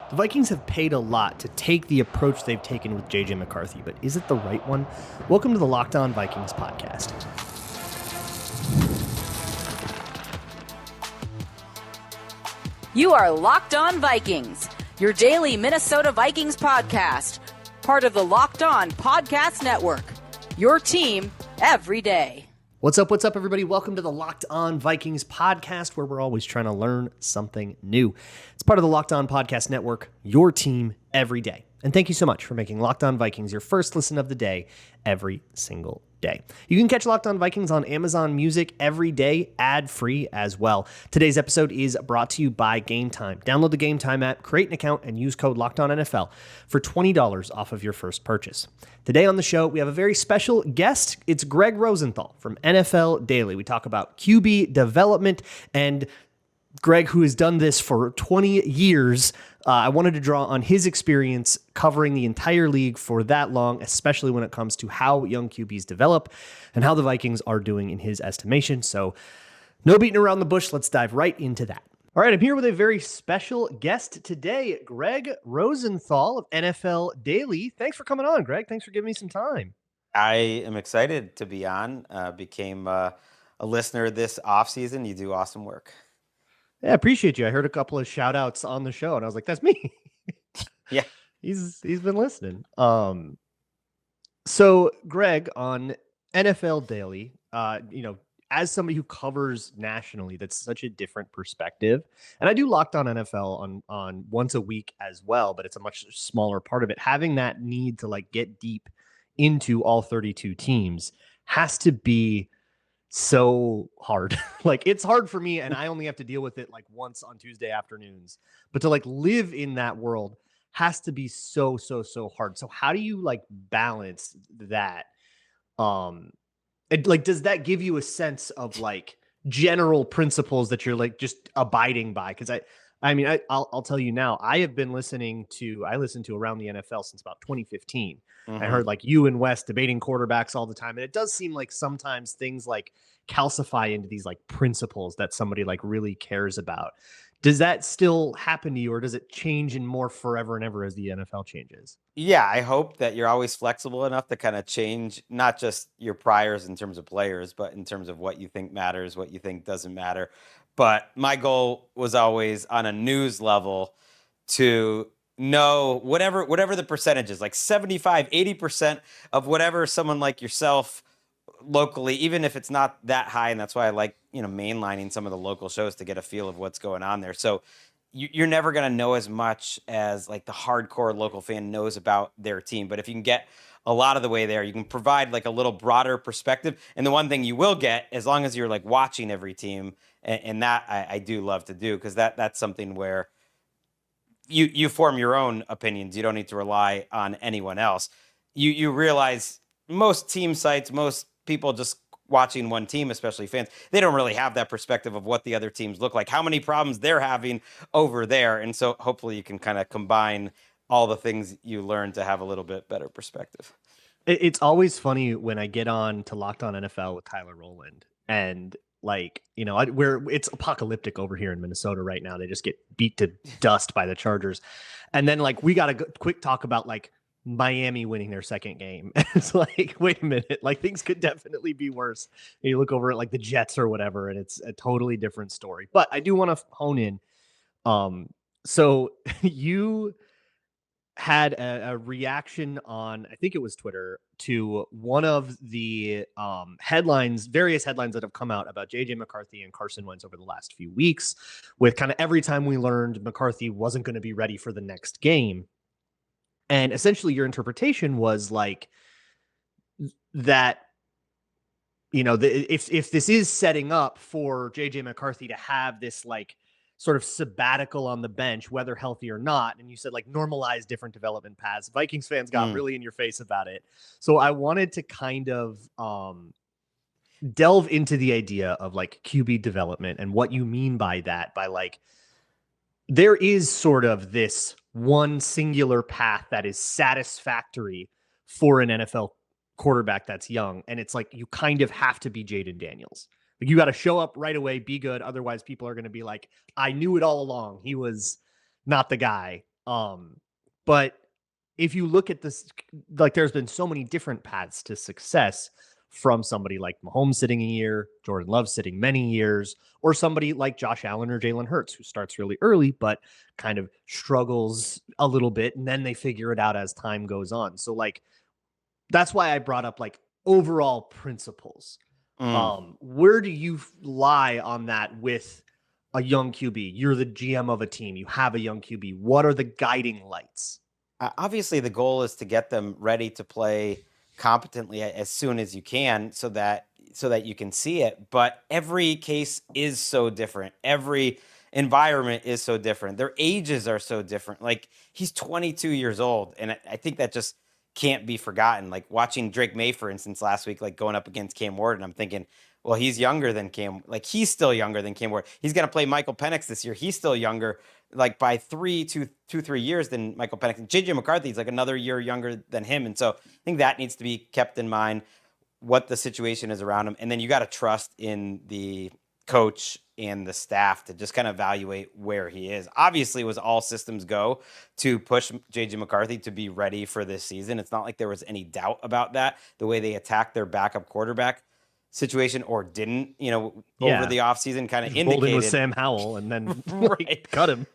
The Vikings have paid a lot to take the approach they've taken with J.J. McCarthy, but is it the right one? Welcome to the Locked On Vikings podcast. You are Locked On Vikings, your daily Minnesota Vikings podcast, part of the Locked On Podcast Network, your team every day. What's up, everybody? Welcome to the Locked On Vikings podcast, where we're always trying to learn something new. It's part of the Locked On Podcast Network, your team every day. And thank you so much for making Locked On Vikings your first listen of the day every single day. You can catch Locked On Vikings on Amazon Music every day, ad-free as well. Today's episode is brought to you by Gametime. Download the Gametime app, create an account, and use code LOCKEDONNFL for $20 off of your first purchase. Today on the show, we have a very special guest. It's Gregg Rosenthal from NFL Daily. We talk about QB development, and Gregg, who has done this for 20 years, I wanted to draw on his experience covering the entire league for that long, especially when it comes to how young QBs develop and how the Vikings are doing in his estimation. So no beating around the bush. Let's dive right into that. All right, I'm here with a very special guest today, Gregg Rosenthal of NFL Daily. Thanks for coming on, Gregg. Thanks for giving me some time. I am excited to be on. Became a listener this offseason. You do awesome work. Yeah, I appreciate you. I heard a couple of shout outs on the show and I was like, that's me. Yeah. He's been listening. So Gregg, on NFL Daily, as somebody who covers nationally, that's such a different perspective. And I do Locked On NFL on once a week as well, but it's a much smaller part of it. Having that need to like get deep into all 32 teams has to be so hard. Like, it's hard for me, and I only have to deal with it like once on Tuesday afternoons, but to like live in that world has to be so hard. So how do you like balance that? Does that give you a sense of like general principles that you're like just abiding by? Because I'll tell you now, I listen to Around the NFL since about 2015. I heard like you and Wes debating quarterbacks all the time. And it does seem like sometimes things like calcify into these like principles that somebody like really cares about. Does that still happen to you, or does it change in more forever and ever as the NFL changes? Yeah, I hope that you're always flexible enough to kind of change not just your priors in terms of players, but in terms of what you think matters, what you think doesn't matter. But my goal was always on a news level to know whatever the percentage is, like 75, 80% of whatever someone like yourself locally, even if it's not that high. And that's why I like, mainlining some of the local shows to get a feel of what's going on there. So you're never going to know as much as like the hardcore local fan knows about their team. But if you can get a lot of the way there, you can provide like a little broader perspective. And the one thing you will get, as long as you're like watching every team, and that I do love to do, because that's something where you form your own opinions. You don't need to rely on anyone else. You realize most team sites, most people just watching one team, especially fans, they don't really have that perspective of what the other teams look like, how many problems they're having over there. And so hopefully you can kind of combine all the things you learn to have a little bit better perspective. It's always funny when I get on to Locked On NFL with Tyler Rowland, and like, it's apocalyptic over here in Minnesota right now. They just get beat to dust by the Chargers. And then like, we got a quick talk about like Miami winning their second game. It's like, wait a minute, like things could definitely be worse. And you look over at like the Jets or whatever, and it's a totally different story. But I do want to hone in. So you had a reaction on, I think it was Twitter, to one of the various headlines that have come out about J.J. McCarthy and Carson Wentz over the last few weeks, with kind of every time we learned McCarthy wasn't going to be ready for the next game. And essentially your interpretation was like that, if this is setting up for J.J. McCarthy to have this like sort of sabbatical on the bench, whether healthy or not. And you said like normalize different development paths. Vikings fans got really in your face about it. So I wanted to kind of delve into the idea of like QB development and what you mean by that, by like, there is sort of this one singular path that is satisfactory for an NFL quarterback that's young. And it's like, you kind of have to be Jaden Daniels. Like, you got to show up right away, be good. Otherwise, people are going to be like, I knew it all along. He was not the guy. But if you look at this, like there's been so many different paths to success from somebody like Mahomes sitting a year, Jordan Love sitting many years, or somebody like Josh Allen or Jalen Hurts, who starts really early, but kind of struggles a little bit. And then they figure it out as time goes on. So like, that's why I brought up like overall principles. Where do you lie on that with a young QB? You're the GM of a team. You have a young QB. What are the guiding lights? Obviously, the goal is to get them ready to play competently as soon as you can, so that you can see it. But every case is so different. Every environment is so different. Their ages are so different. Like, he's 22 years old, and I think that just can't be forgotten. Like, watching Drake May, for instance, last week, like going up against Cam Ward, and I'm thinking, well, he's younger than Cam. Like, he's still younger than Cam Ward. He's going to play Michael Penix this year. He's still younger, like by 3 years than Michael Penix. And JJ McCarthy is like another year younger than him. And so I think that needs to be kept in mind, what the situation is around him. And then you got to trust in the coach and the staff to just kind of evaluate where he is. Obviously, it was all systems go to push JJ McCarthy to be ready for this season. It's not like there was any doubt about that, the way they attacked their backup quarterback situation, or didn't, over the offseason kind of indicated. Rolled in with Sam Howell and then right. cut him.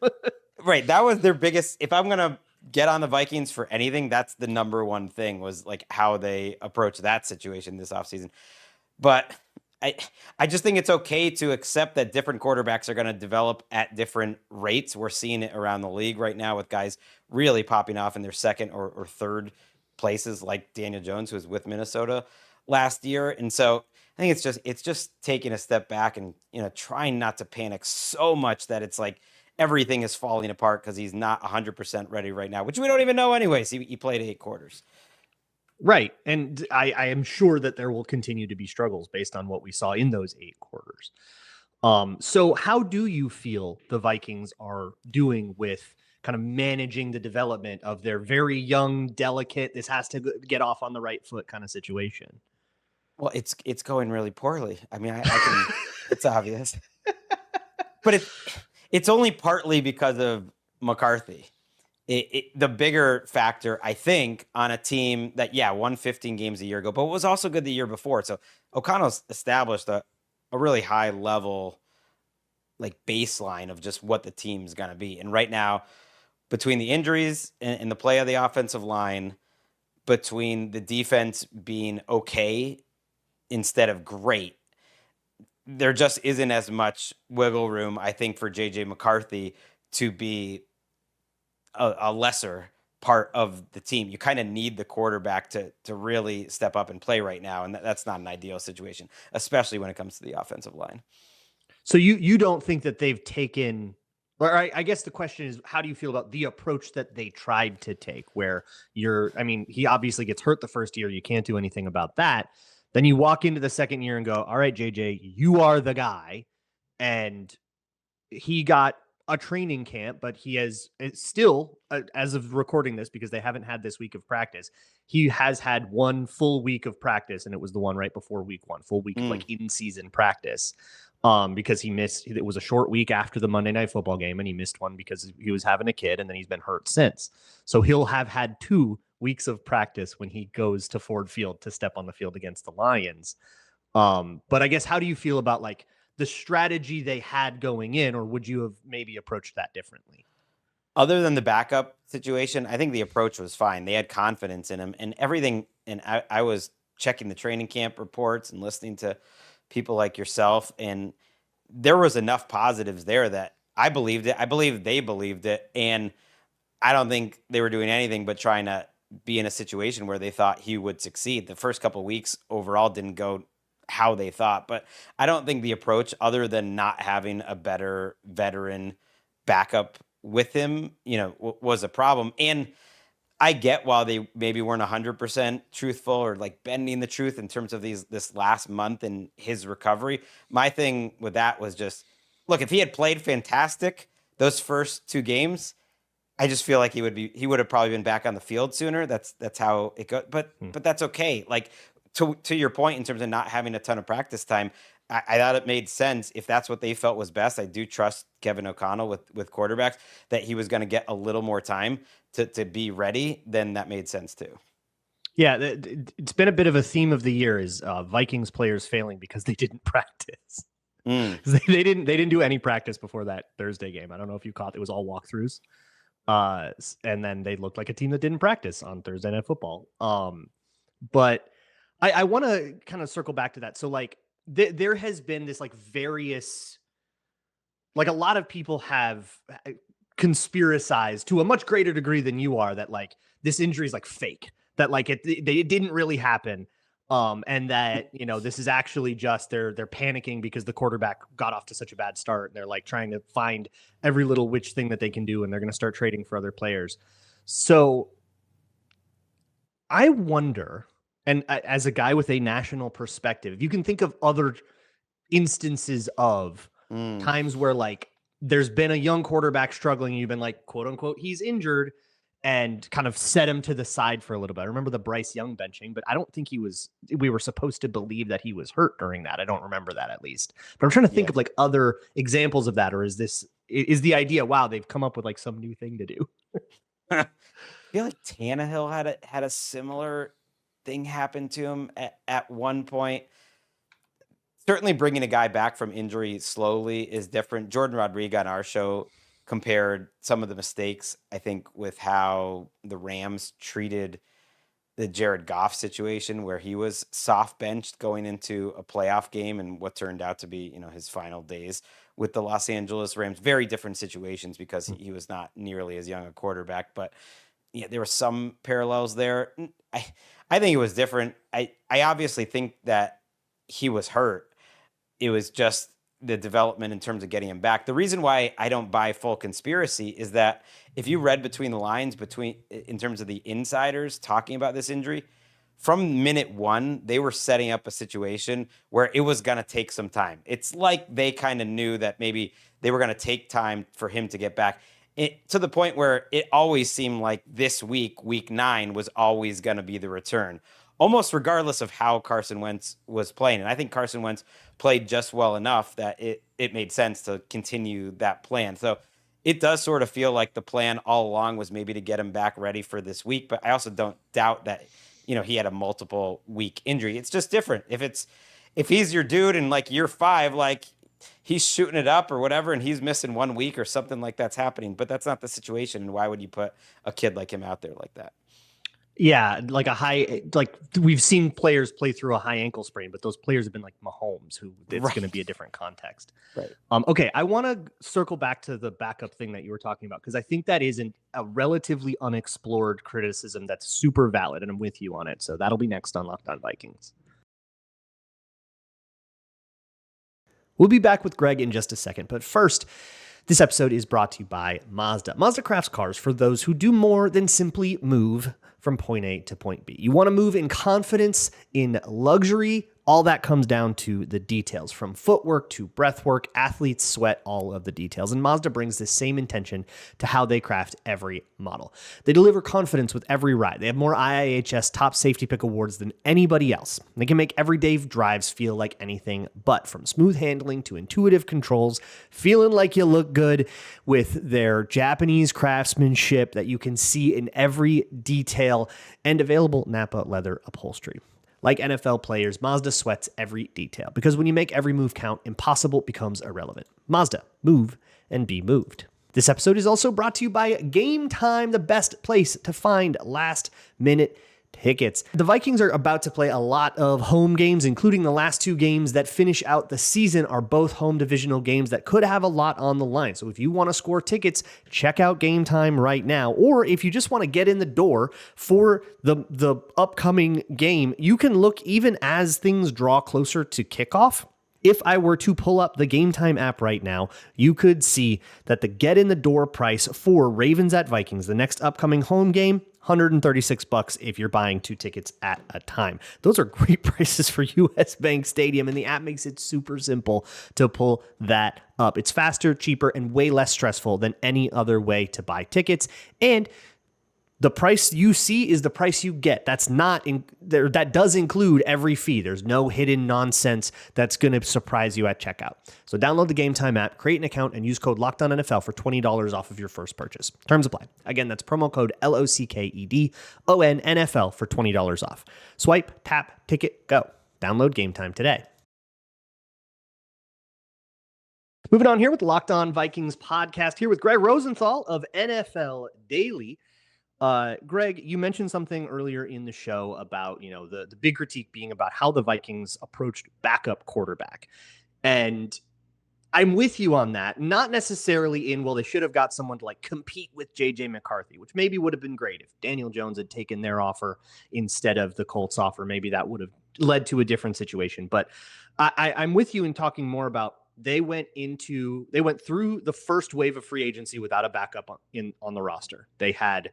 Right. That was their biggest. If I'm going to get on the Vikings for anything, that's the number one thing, was like how they approach that situation this offseason. But I just think it's okay to accept that different quarterbacks are going to develop at different rates. We're seeing it around the league right now with guys really popping off in their second or third places, like Daniel Jones, who was with Minnesota last year. And so I think it's just taking a step back and, trying not to panic so much that it's like everything is falling apart because he's not 100% ready right now, which we don't even know anyways. He played 8 quarters. Right. And I am sure that there will continue to be struggles based on what we saw in those 8 quarters. So how do you feel the Vikings are doing with kind of managing the development of their very young, delicate, this has to get off on the right foot kind of situation? Well, it's going really poorly. I mean, I can, it's obvious, but it's only partly because of McCarthy. The bigger factor, I think, on a team that, won 15 games a year ago, but was also good the year before. So O'Connell's established a really high level, like, baseline of just what the team's going to be. And right now, between the injuries and the play of the offensive line, between the defense being okay instead of great, there just isn't as much wiggle room, I think, for JJ McCarthy to be a lesser part of the team. You kind of need the quarterback to really step up and play right now, and that's not an ideal situation, especially when it comes to the offensive line. So you don't think that they've taken, or I guess the question is, how do you feel about the approach that they tried to take, where he obviously gets hurt the first year, you can't do anything about that. Then you walk into the second year and go, all right, JJ, you are the guy. And he got a training camp, but he has still, as of recording this, because they haven't had this week of practice, he has had 1 full week of practice, and it was the one right before week 1, full week of like in-season practice. Because he missed, it was a short week after the Monday Night Football game, and he missed one because he was having a kid, and then he's been hurt since. So he'll have had 2 weeks of practice when he goes to Ford Field to step on the field against the Lions. But I guess, how do you feel about like the strategy they had going in, or would you have maybe approached that differently? Other than the backup situation, I think the approach was fine. They had confidence in him and everything. And I was checking the training camp reports and listening to people like yourself, and there was enough positives there that I believed it. I believe they believed it. And I don't think they were doing anything but trying to be in a situation where they thought he would succeed. The first couple of weeks overall didn't go how they thought, but I don't think the approach, other than not having a better veteran backup with him, was a problem. And I get why they maybe weren't 100% truthful or like bending the truth in terms of this last month and his recovery. My thing with that was just, look, if he had played fantastic those first 2 games, I just feel like he would have probably been back on the field sooner. That's how it goes. But that's okay. Like, to your point, in terms of not having a ton of practice time, I thought it made sense if that's what they felt was best. I do trust Kevin O'Connell with quarterbacks that he was going to get a little more time to be ready. Then that made sense too. Yeah, it's been a bit of a theme of the year is Vikings players failing because they didn't practice. They didn't do any practice before that Thursday game. I don't know if you caught it was all walkthroughs. And then they looked like a team that didn't practice on Thursday Night Football. But I want to kind of circle back to that. So like there has been this like various, like a lot of people have conspiracized to a much greater degree than you are that like this injury is like fake, that like it didn't really happen. And that, you know, this is actually just they're panicking because the quarterback got off to such a bad start. And they're like trying to find every little witch thing that they can do. And they're going to start trading for other players. So I wonder, and as a guy with a national perspective, if you can think of other instances of times where like there's been a young quarterback struggling and you've been like, quote unquote, he's injured, and kind of set him to the side for a little bit. I remember the Bryce Young benching, but I don't think we were supposed to believe that he was hurt during that. I don't remember that at least, but I'm trying to think of like other examples of that. Or is the idea, wow, they've come up with like some new thing to do. I feel like Tannehill had a similar thing happen to him at one point. Certainly bringing a guy back from injury slowly is different. Jordan Rodriguez on our show compared some of the mistakes, I think, with how the Rams treated the Jared Goff situation where he was soft benched going into a playoff game and what turned out to be, you know, his final days with the Los Angeles Rams. Very different situations because he was not nearly as young a quarterback, but yeah, there were some parallels there. I think it was different. I obviously think that he was hurt. It was just the development in terms of getting him back. The reason why I don't buy full conspiracy is that if you read between the lines in terms of the insiders talking about this injury, from minute one, they were setting up a situation where it was going to take some time. It's like they kind of knew that maybe they were going to take time for him to get back. To the point where it always seemed like this week 9 was always going to be the return, almost regardless of how Carson Wentz was playing. And I think Carson Wentz played just well enough that it made sense to continue that plan. So it does sort of feel like the plan all along was maybe to get him back ready for this week. But I also don't doubt that, you know, he had a multiple week injury. It's just different. If he's your dude in like year 5, like he's shooting it up or whatever, and he's missing 1 week or something like that's happening, but that's not the situation. And why would you put a kid like him out there like that? Yeah, like we've seen players play through a high ankle sprain, but those players have been like Mahomes, who it's going to be a different context. Right. Okay, I want to circle back to the backup thing that you were talking about, because I think that is a relatively unexplored criticism that's super valid, and I'm with you on it. So that'll be next on Locked On Vikings. We'll be back with Gregg in just a second, but first, this episode is brought to you by Mazda. Mazda crafts cars for those who do more than simply move from point A to point B. You want to move in confidence, in luxury. All that comes down to the details, from footwork to breathwork. Athletes sweat all of the details, and Mazda brings this same intention to how they craft every model. They deliver confidence with every ride. They have more IIHS top safety pick awards than anybody else. They can make everyday drives feel like anything but, from smooth handling to intuitive controls, feeling like you look good with their Japanese craftsmanship that you can see in every detail, and available Nappa leather upholstery. Like NFL players, Mazda sweats every detail, because when you make every move count, impossible becomes irrelevant. Mazda, move and be moved. This episode is also brought to you by Gametime, the best place to find last-minute tickets. The Vikings are about to play a lot of home games, including the last 2 games that finish out the season are both home divisional games that could have a lot on the line. So if you want to score tickets, check out Gametime right now. Or if you just want to get in the door for the upcoming game, you can look even as things draw closer to kickoff. If I were to pull up the Gametime app right now, you could see that the get in the door price for Ravens at Vikings, the next upcoming home game, $136 if you're buying 2 tickets at a time. Those are great prices for US Bank Stadium, and the app makes it super simple to pull that up. It's faster, cheaper, and way less stressful than any other way to buy tickets. And The price you see is the price you get. That's not in there. That does include every fee. There's no hidden nonsense that's going to surprise you at checkout. So download the Gametime app, create an account, and use code LOCKEDONNFL for $20 off of your first purchase. Terms apply. Again, that's promo code LOCKEDONNFL for $20 off. Swipe, tap, ticket, go. Download Gametime today. Moving on here with the Locked On Vikings podcast, here with Gregg Rosenthal of NFL Daily. Greg, you mentioned something earlier in the show about, the big critique being about how the Vikings approached backup quarterback. And I'm with you on that. Not necessarily in, well, they should have got someone to compete with JJ McCarthy, which maybe would have been great if Daniel Jones had taken their offer instead of the Colts offer. Maybe that would have led to a different situation. But I'm with you in talking more about they went through the first wave of free agency without a backup on the roster. They had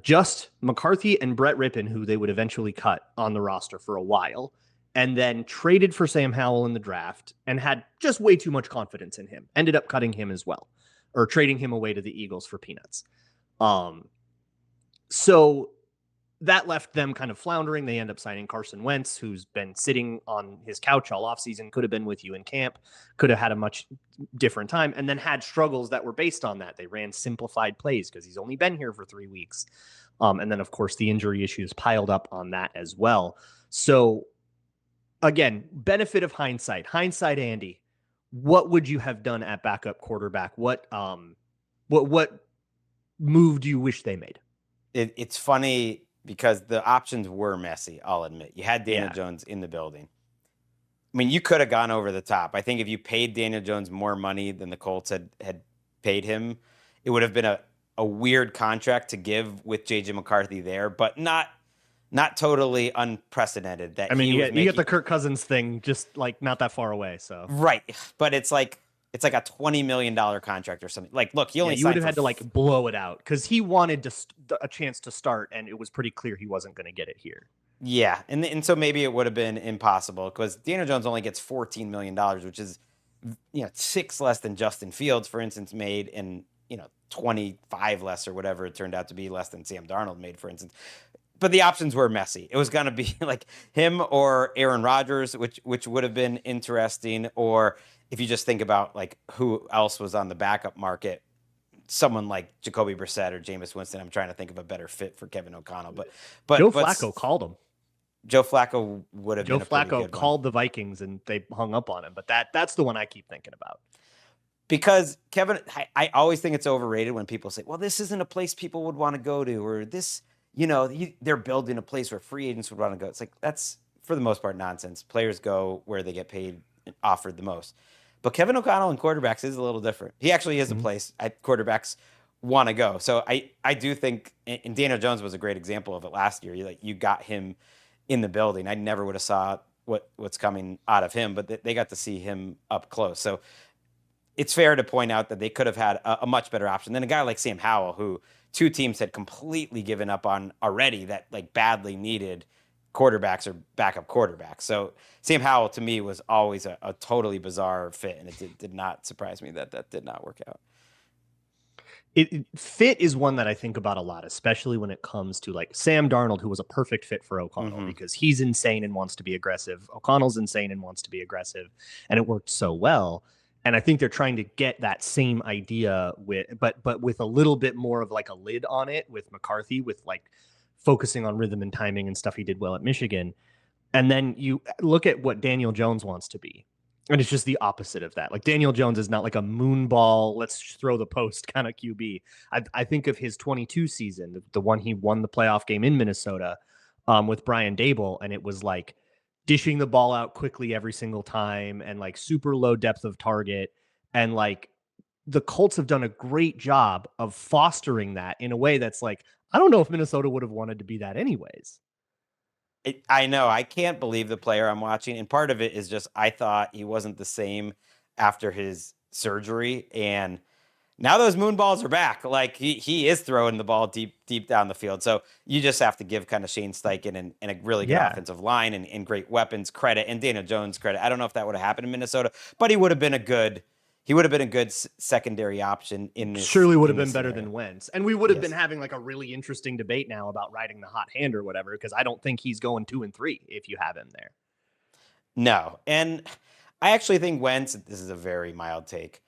just McCarthy and Brett Rippon, who they would eventually cut on the roster for a while, and then traded for Sam Howell in the draft and had just way too much confidence in him. Ended up cutting him as well, or trading him away to the Eagles for peanuts. So that left them kind of floundering. They end up signing Carson Wentz, who's been sitting on his couch all offseason, could have been with you in camp, could have had a much different time, and then had struggles that were based on that. They ran simplified plays because he's only been here for 3 weeks. And then, of course, the injury issues piled up on that as well. So, again, benefit of hindsight. Hindsight, Andy, what would you have done at backup quarterback? What move do you wish they made? It's funny because the options were messy, I'll admit. You had Daniel Jones in the building. I mean, you could have gone over the top. I think if you paid Daniel Jones more money than the Colts had paid him, it would have been a weird contract to give with J.J. McCarthy there, but not totally unprecedented. That you get the Kirk Cousins thing just not that far away. So right, but it's like a $20 million contract or something. Look, you would have had to blow it out because he wanted a chance to start, and it was pretty clear he wasn't going to get it here. Yeah, and so maybe it would have been impossible because Daniel Jones only gets $14 million, which is 6 less than Justin Fields, for instance, made, and 25 less or whatever it turned out to be, less than Sam Darnold made, for instance. But the options were messy. It was going to be him or Aaron Rodgers, which would have been interesting, or if you just think about who else was on the backup market, someone like Jacoby Brissett or Jameis Winston. I'm trying to think of a better fit for Kevin O'Connell, but Joe Flacco called him. Joe Flacco would have. Joe been a Flacco called the Vikings and they hung up on him, but that's the one I keep thinking about. Because Kevin, I always think it's overrated when people say, "Well, this isn't a place people would want to go to," or this, they're building a place where free agents would want to go. It's that's for the most part nonsense. Players go where they get paid and offered the most. But Kevin O'Connell and quarterbacks is a little different. He actually is a place quarterbacks want to go. So I do think, and Daniel Jones was a great example of it last year. You got him in the building. I never would have saw what's coming out of him, but they got to see him up close. So it's fair to point out that they could have had a much better option than a guy like Sam Howell, who 2 teams had completely given up on already that badly needed quarterbacks or backup quarterbacks. So Sam Howell to me was always a totally bizarre fit, and it did not surprise me that did not work out. Fit is one that I think about a lot, especially when it comes to Sam Darnold, who was a perfect fit for O'Connell because he's insane and wants to be aggressive. O'Connell's insane and wants to be aggressive, and it worked so well. And I think they're trying to get that same idea but with a little bit more of a lid on it with McCarthy, with focusing on rhythm and timing and stuff he did well at Michigan. And then you look at what Daniel Jones wants to be. And it's just the opposite of that. Daniel Jones is not a moonball, let's throw the post kind of QB. I think of his 22 season, the one he won the playoff game in Minnesota with Brian Dable. And it was dishing the ball out quickly every single time and super low depth of target. And the Colts have done a great job of fostering that in a way that's I don't know if Minnesota would have wanted to be that anyways. I know. I can't believe the player I'm watching. And part of it is just I thought he wasn't the same after his surgery. And now those moon balls are back. He is throwing the ball deep down the field. So you just have to give kind of Shane Steichen and a really good offensive line and great weapons credit, and Daniel Jones credit. I don't know if that would have happened in Minnesota, but he would have been a good he would have been a good secondary option in this. Surely would have in been this better scenario. than Wentz. And we would have Yes. been having like a really interesting debate now about riding the hot hand or whatever, because I don't think he's going 2-3 if you have him there. No. And I actually think Wentz, this is a very mild take,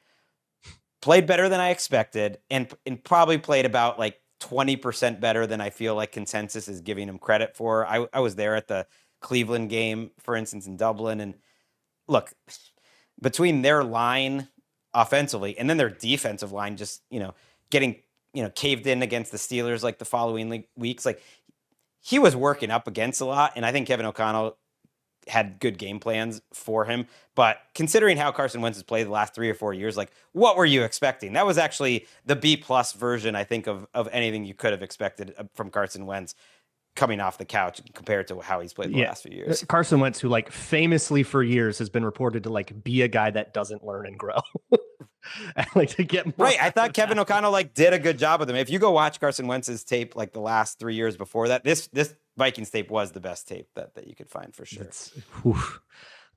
played better than I expected and probably played about like 20% better than I feel like consensus is giving him credit for. I was there at the Cleveland game, for instance, in Dublin. And look, between their line offensively and then their defensive line just, getting, caved in against the Steelers like the following weeks, like he was working up against a lot. And I think Kevin O'Connell had good game plans for him. But considering how Carson Wentz has played the last 3 or 4 years, like what were you expecting? That was actually the B+ version, I think, of anything you could have expected from Carson Wentz coming off the couch compared to how he's played the last few years. Carson Wentz, who like famously for years has been reported to like be a guy that doesn't learn and grow. I like to get more right. I thought Kevin O'Connell like did a good job with him. If you go watch Carson Wentz's tape like the last 3 years before that, this Vikings tape was the best tape that you could find for sure.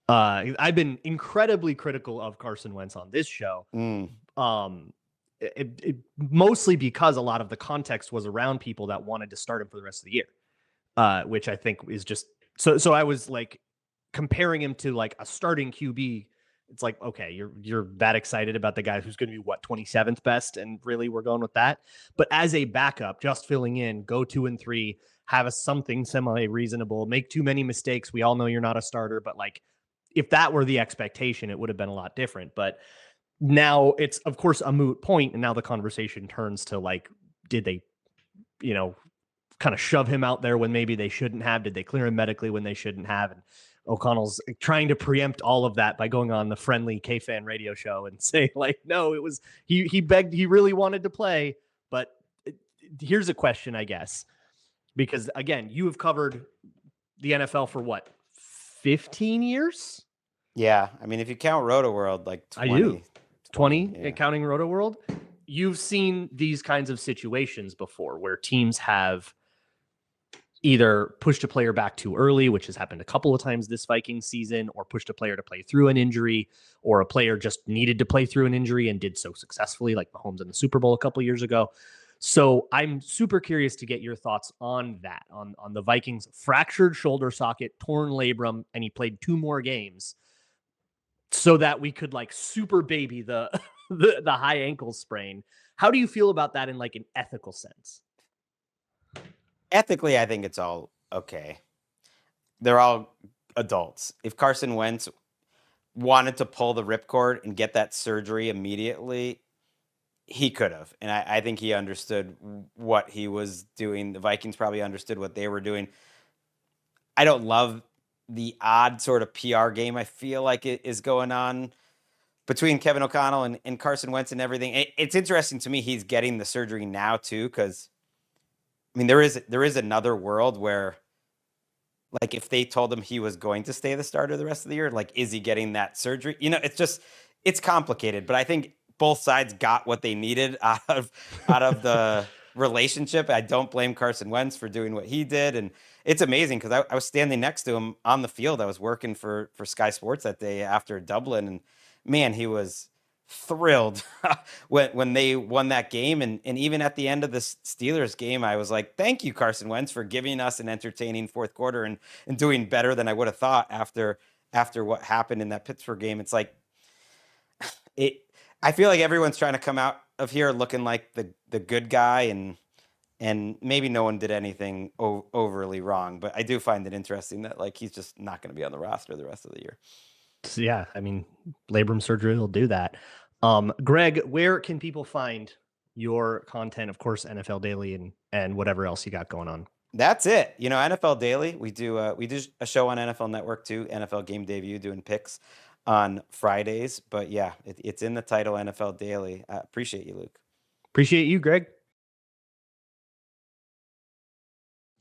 I've been incredibly critical of Carson Wentz on this show. Mostly because a lot of the context was around people that wanted to start him for the rest of the year, which I think is just so I was like comparing him to like a starting QB. It's like, okay, you're that excited about the guy who's going to be 27th best, and really we're going with that. But as a backup, just filling in, go 2-3, have something semi-reasonable, make too many mistakes. We all know you're not a starter, but like if that were the expectation, it would have been a lot different. But now it's of course a moot point, and now the conversation turns to like, did they, kind of shove him out there when maybe they shouldn't have? Did they clear him medically when they shouldn't have? And O'Connell's trying to preempt all of that by going on the friendly K-Fan radio show and saying like, no, it was, he begged, he really wanted to play. But here's a question, I guess, because again, you have covered the NFL for what, 15 years? Yeah. I mean, if you count Roto World, like 20. I do. 20 yeah. Counting Roto World. You've seen these kinds of situations before where teams have either pushed a player back too early, which has happened a couple of times this Vikings season, or pushed a player to play through an injury, or a player just needed to play through an injury and did so successfully, like Mahomes in the Super Bowl a couple of years ago. So I'm super curious to get your thoughts on that, on the Vikings fractured shoulder socket, torn labrum, and he played 2 more games so that we could like super baby the high ankle sprain. How do you feel about that in like an ethical sense? Ethically, I think it's all okay. They're all adults. If Carson Wentz wanted to pull the ripcord and get that surgery immediately, he could have. And I think he understood what he was doing. The Vikings probably understood what they were doing. I don't love the odd sort of PR game I feel like it is going on between Kevin O'Connell and Carson Wentz and everything. It's interesting to me he's getting the surgery now too, because I mean, there is another world where, like, if they told him he was going to stay the starter the rest of the year, like, is he getting that surgery? It's complicated. But I think both sides got what they needed out of the relationship. I don't blame Carson Wentz for doing what he did, and it's amazing because I was standing next to him on the field. I was working for Sky Sports that day after Dublin, and man, he was thrilled when they won that game. And even at the end of the Steelers game, I was like, thank you, Carson Wentz, for giving us an entertaining fourth quarter and doing better than I would have thought after what happened in that Pittsburgh game. It's like, I feel like everyone's trying to come out of here looking like the good guy, and maybe no one did anything overly wrong, but I do find it interesting that like he's just not going to be on the roster the rest of the year. So, yeah, I mean, labrum surgery will do that. Greg, where can people find your content? Of course, NFL Daily and whatever else you got going on. That's it. NFL Daily. We do a show on NFL Network too. NFL Game Debut, doing picks on Fridays. But yeah, it's in the title, NFL Daily. I appreciate you, Luke. Appreciate you, Greg.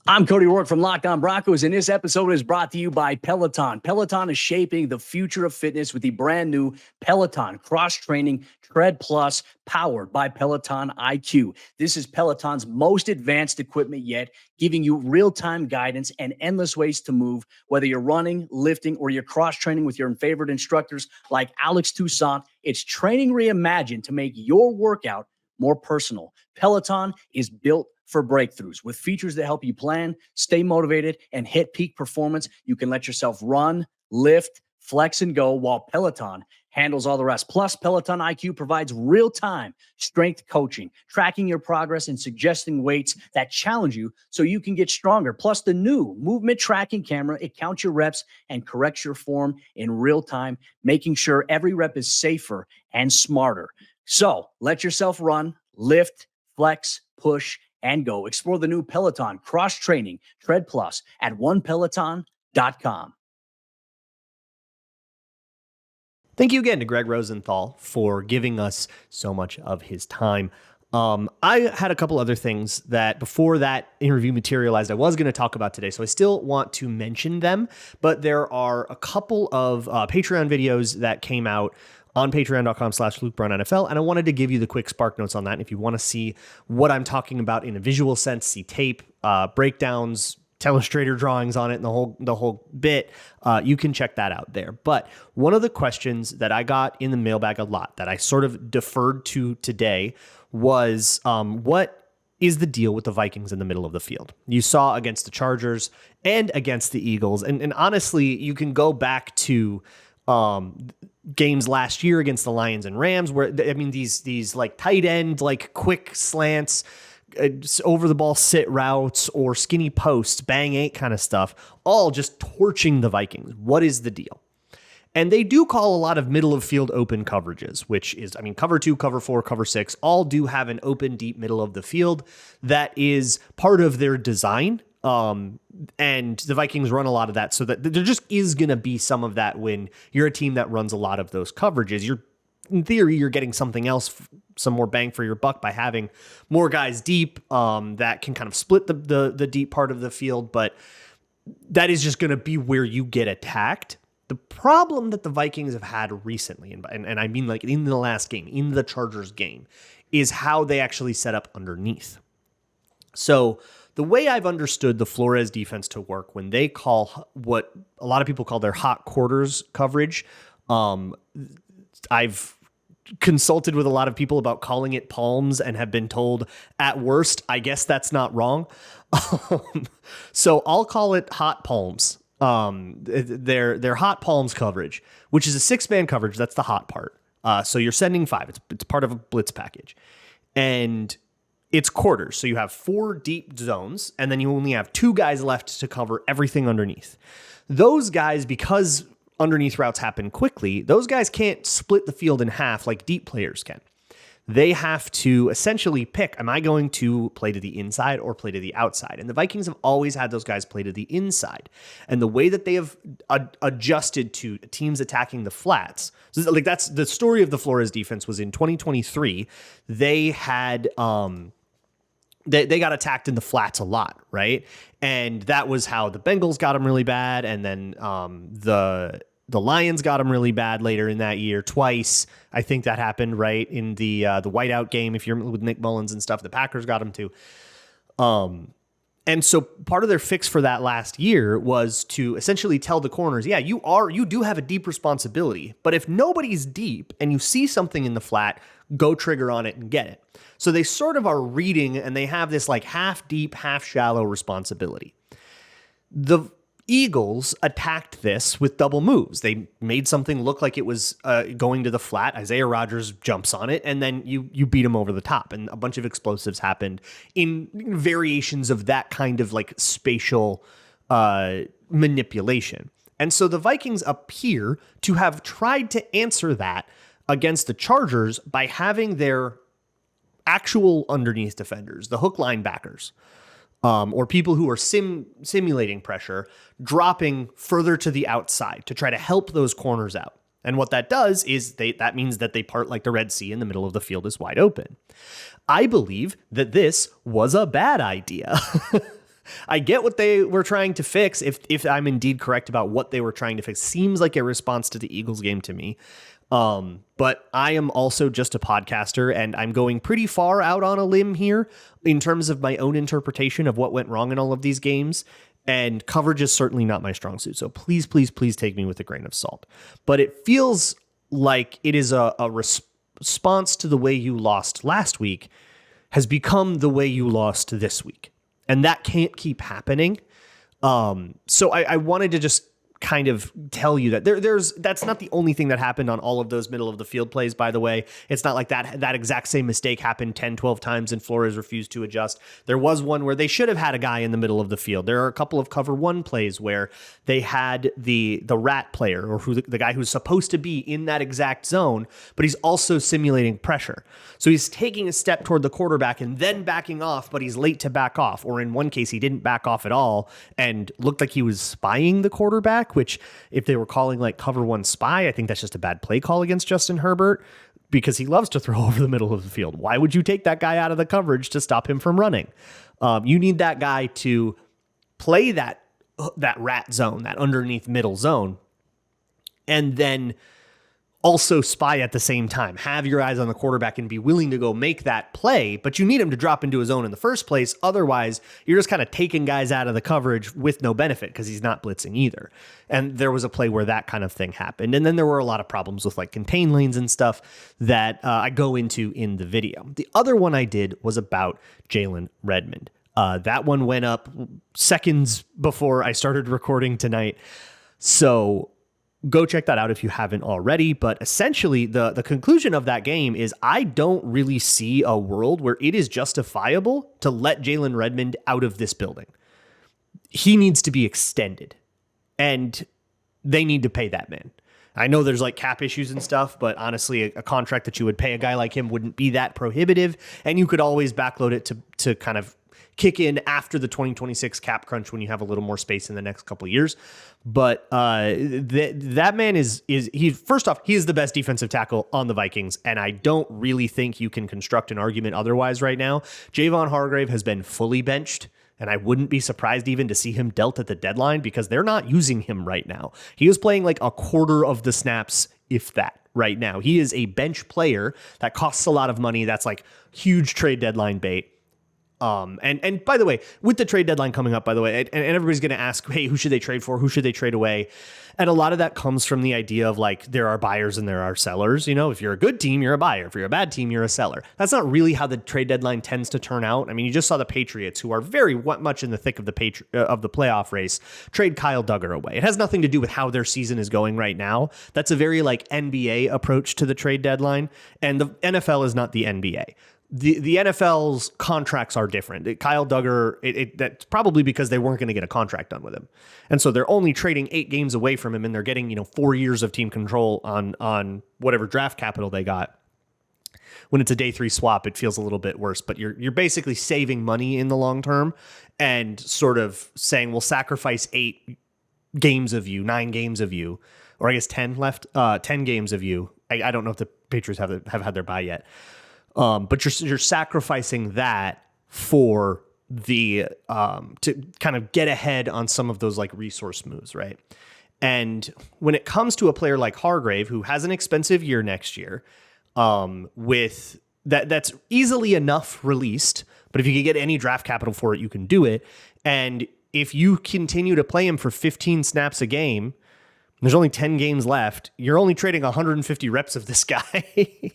I'm Cody Rourke from Locked On Broncos, and this episode is brought to you by Peloton. Peloton is shaping the future of fitness with the brand new Peloton Cross-Training Tread Plus, powered by Peloton IQ. This is Peloton's most advanced equipment yet, giving you real-time guidance and endless ways to move, whether you're running, lifting, or you're cross-training with your favorite instructors like Alex Toussaint. It's training reimagined to make your workout more personal. Peloton is built for breakthroughs with features that help you plan, stay motivated, and hit peak performance. You can let yourself run, lift, flex, and go while Peloton handles all the rest. Plus, Peloton IQ provides real-time strength coaching, tracking your progress and suggesting weights that challenge you so you can get stronger. Plus, the new movement tracking camera, it counts your reps and corrects your form in real time, making sure every rep is safer and smarter. So let yourself run, lift, flex, push, and go. Explore the new Peloton Cross-Training Tread Plus at onepeloton.com. Thank you again to Gregg Rosenthal for giving us so much of his time. I had a couple other things that before that interview materialized I was going to talk about today, so I still want to mention them, but there are a couple of Patreon videos that came out on patreon.com/LukeBrownNFL, and I wanted to give you the quick spark notes on that. And if you want to see what I'm talking about in a visual sense, see tape, breakdowns, Illustrator drawings on it, and the whole bit, you can check that out there. But one of the questions that I got in the mailbag a lot that I sort of deferred to today was, what is the deal with the Vikings in the middle of the field? You saw against the Chargers and against the Eagles, and honestly, you can go back to games last year against the Lions and Rams where, I mean, these like tight end, like quick slants, over the ball sit routes or skinny posts, bang eight kind of stuff, all just torching the Vikings. What is the deal? And they do call a lot of middle of field open coverages, which is, I mean, cover 2, cover 4, cover 6, all do have an open deep middle of the field. That is part of their design. And the Vikings run a lot of that, so that there just is going to be some of that when you're a team that runs a lot of those coverages. In theory, you're getting something else, some more bang for your buck by having more guys deep that can kind of split the deep part of the field, but that is just going to be where you get attacked. The problem that the Vikings have had recently, and I mean like in the last game, in the Chargers game, is how they actually set up underneath. So the way I've understood the Flores defense to work when they call what a lot of people call their hot quarters coverage, I've consulted with a lot of people about calling it palms and have been told at worst, I guess that's not wrong. So I'll call it hot palms. Their hot palms coverage, which is a 6-man coverage. That's the hot part. So you're sending 5. It's part of a blitz package. And it's quarters. So you have 4 deep zones, and then you only have 2 guys left to cover everything underneath. Those guys, because underneath routes happen quickly, those guys can't split the field in half like deep players can. They have to essentially pick, am I going to play to the inside or play to the outside? And the Vikings have always had those guys play to the inside. And the way that they have adjusted to teams attacking the flats, so like that's the story of the Flores defense was in 2023, they had they got attacked in the flats a lot, right? And that was how the Bengals got them really bad, and then the Lions got them really bad later in that year twice. I think that happened right in the whiteout game. If you're with Nick Mullins and stuff, the Packers got them too. And so part of their fix for that last year was to essentially tell the corners, yeah, you do have a deep responsibility, but if nobody's deep and you see something in the flat, go trigger on it and get it. So they sort of are reading, and they have this like half deep, half shallow responsibility. The Eagles attacked this with double moves. They made something look like it was going to the flat. Isaiah Rodgers jumps on it, and then you beat him over the top. And a bunch of explosives happened in variations of that kind of like spatial manipulation. And so the Vikings appear to have tried to answer that against the Chargers by having their actual underneath defenders, the hook linebackers, or people who are simulating pressure, dropping further to the outside to try to help those corners out. And what that does is that means that they part like the Red Sea and the middle of the field is wide open. I believe that this was a bad idea. I get what they were trying to fix. If I'm indeed correct about what they were trying to fix, seems like a response to the Eagles game to me. But I am also just a podcaster, and I'm going pretty far out on a limb here in terms of my own interpretation of what went wrong in all of these games. And coverage is certainly not my strong suit. So please, please, please take me with a grain of salt. But it feels like it is a response to the way you lost last week has become the way you lost this week. And that can't keep happening. So I wanted to just kind of tell you that that's not the only thing that happened on all of those middle of the field plays, by the way. It's not like that exact same mistake happened 10, 12 times and Flores refused to adjust. There was one where they should have had a guy in the middle of the field. There are a couple of cover one plays where they had the rat player, or the guy who's supposed to be in that exact zone, but he's also simulating pressure. So he's taking a step toward the quarterback and then backing off, but he's late to back off. Or in one case, he didn't back off at all and looked like he was spying the quarterback, which if they were calling like cover one spy, I think that's just a bad play call against Justin Herbert because he loves to throw over the middle of the field. Why would you take that guy out of the coverage to stop him from running? You need that guy to play that rat zone, that underneath middle zone, and then also spy at the same time. Have your eyes on the quarterback and be willing to go make that play, but you need him to drop into his zone in the first place. Otherwise, you're just kind of taking guys out of the coverage with no benefit because he's not blitzing either. And there was a play where that kind of thing happened. And then there were a lot of problems with like contain lanes and stuff that I go into in the video. The other one I did was about Jalen Redmond. That one went up seconds before I started recording tonight. So go check that out if you haven't already. But essentially, the conclusion of that game is I don't really see a world where it is justifiable to let Jalen Redmond out of this building. He needs to be extended, and they need to pay that man. I know there's like cap issues and stuff, but honestly, a contract that you would pay a guy like him wouldn't be that prohibitive, and you could always backload it to kind of kick in after the 2026 cap crunch when you have a little more space in the next couple of years. But that man is first off, he is the best defensive tackle on the Vikings, and I don't really think you can construct an argument otherwise right now. Javon Hargrave has been fully benched, and I wouldn't be surprised even to see him dealt at the deadline because they're not using him right now. He is playing like a quarter of the snaps, if that, right now. He is a bench player that costs a lot of money. That's like huge trade deadline bait. And by the way, with the trade deadline coming up, by the way, and everybody's going to ask, hey, who should they trade for? Who should they trade away? And a lot of that comes from the idea of like, there are buyers and there are sellers. You know, if you're a good team, you're a buyer. If you're a bad team, you're a seller. That's not really how the trade deadline tends to turn out. I mean, you just saw the Patriots, who are very much in the thick of the playoff race, trade Kyle Duggar away. It has nothing to do with how their season is going right now. That's a very like NBA approach to the trade deadline. And the NFL is not the NBA. The NFL's contracts are different. Kyle Duggar, that's probably because they weren't going to get a contract done with him. And so they're only trading 8 games away from him, and they're getting, 4 years of team control on whatever draft capital they got. When it's a day 3 swap, it feels a little bit worse, but you're basically saving money in the long term and sort of saying, we'll sacrifice 8 games of you, 9 games of you, or I guess 10 left, 10 games of you. I don't know if the Patriots have had their bye yet. But you're sacrificing that for the to kind of get ahead on some of those like resource moves, right? And when it comes to a player like Hargrave, who has an expensive year next year, with that's easily enough released, but if you can get any draft capital for it, you can do it. And if you continue to play him for 15 snaps a game, there's only 10 games left. You're only trading 150 reps of this guy.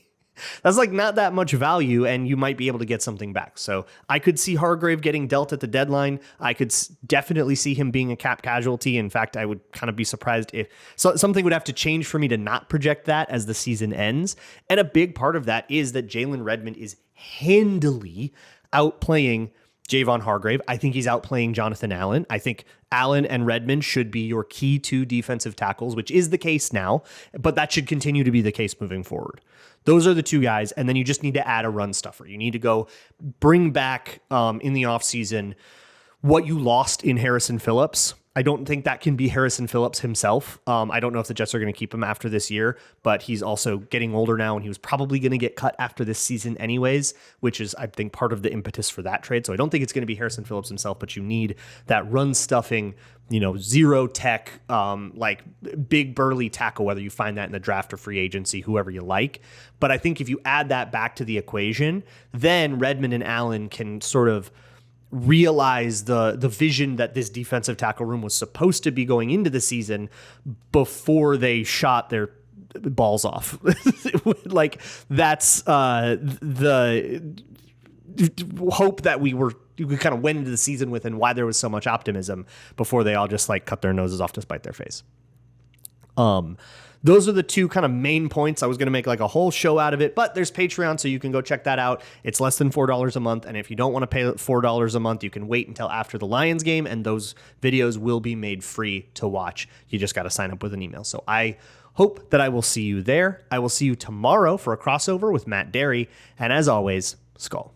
That's like not that much value, and you might be able to get something back. So I could see Hargrave getting dealt at the deadline. I could definitely see him being a cap casualty. In fact, I would kind of be surprised if something would have to change for me to not project that as the season ends. And a big part of that is that Jalen Redmond is handily outplaying Javon Hargrave. I think he's outplaying Jonathan Allen. I think Allen and Redmond should be your key 2 defensive tackles, which is the case now, but that should continue to be the case moving forward. Those are the 2 guys, and then you just need to add a run stuffer. You need to go bring back in the offseason what you lost in Harrison Phillips I don't think that can be Harrison Phillips himself. I don't know if the Jets are going to keep him after this year, but he's also getting older now, and he was probably going to get cut after this season anyways, which is, I think, part of the impetus for that trade. So I don't think it's going to be Harrison Phillips himself, but you need that run stuffing, zero tech, like big burly tackle, whether you find that in the draft or free agency, whoever you like. But I think if you add that back to the equation, then Redmond and Allen can sort of realize the vision that this defensive tackle room was supposed to be going into the season before they shot their balls off. Like that's the hope that we kind of went into the season with, and why there was so much optimism before they all just like cut their noses off to spite their face. Those are the two kind of main points. I was going to make like a whole show out of it, but there's Patreon, so you can go check that out. It's less than $4 a month, and if you don't want to pay $4 a month, you can wait until after the Lions game, and those videos will be made free to watch. You just got to sign up with an email. So I hope that I will see you there. I will see you tomorrow for a crossover with Matt Derry, and as always, Skull.